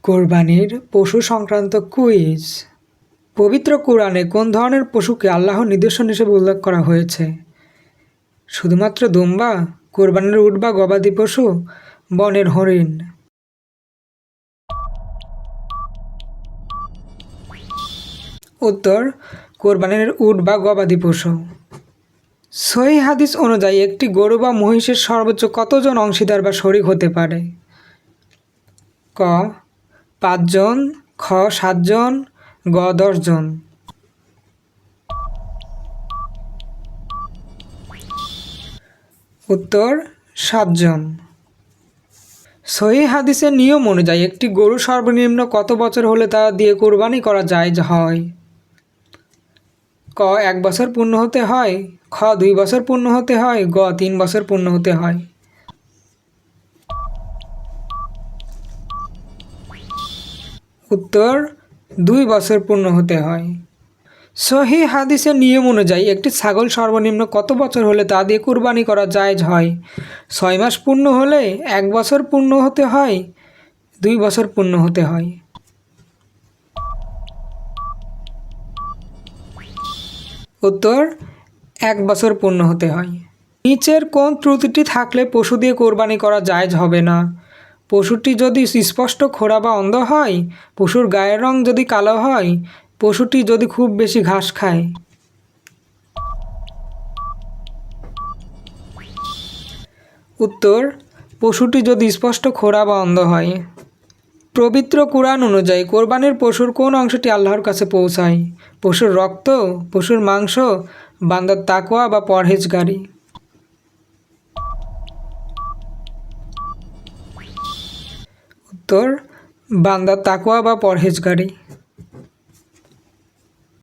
কোরবানির পশু সংক্রান্ত কুইজ। পবিত্র কোরআনে কোন ধরনের পশুকে আল্লাহর নিদর্শন হিসেবে উল্লেখ করা হয়েছে? শুধুমাত্র দুম্বা, কোরবানির উট বা গবাদি পশু, বনের হরিণ? উত্তর, কোরবানির উট বা গবাদি পশু। সহিহ হাদিস অনুযায়ী একটি গরু বা মহিষের সর্বোচ্চ কতজন অংশীদার বা শরিক হতে পারে? ক ৫ জন, খ ৭ জন, গ ১০ জন? উত্তর, ৭ জন। সহিহ হাদিসের নিয়ম অনুযায়ী একটি গরু সর্বনিম্ন কত বছর হলে তা দিয়ে কোরবানি করা জায়েজ হয়? ক ১ বছর পূর্ণ হতে হয়, খ ২ বছর পূর্ণ হতে হয়, গ ৩ বছর পূর্ণ হতে হয়? উত্তর, ২ বছর পূর্ণ হতে হয়। সহিহ হাদিসের নিয়ম অনুযায়ী একটি ছাগল সর্বনিম্ন কত বছর হলে তা দিয়ে কুরবানি করা জায়েজ হয়? ৬ মাস পূর্ণ হলে, ১ বছর পূর্ণ হতে হয়, ২ বছর পূর্ণ হতে হয়? উত্তর, ১ বছর পূর্ণ হতে হয়। নিচের কোন ত্রুটিটি থাকলে পশু দিয়ে কোরবানি করা জায়েজ হবে না? পশুটি যদি স্পষ্ট খোঁড়া বা অন্ধ হয়, পশুর গায়ের রং যদি কালো হয়, পশুটি যদি খুব বেশি ঘাস খায়? উত্তর, পশুটি যদি স্পষ্ট খোঁড়া বা অন্ধ হয়। পবিত্র কুরআন অনুযায়ী কোরবানির পশুর কোন অংশটি আল্লাহর কাছে পৌঁছায়? পশুর রক্ত, পশুর মাংস, বান্দার তাকওয়া বা পরহেজগারি? উত্তর, বান্দার তাকওয়া বা পরহেজগারি।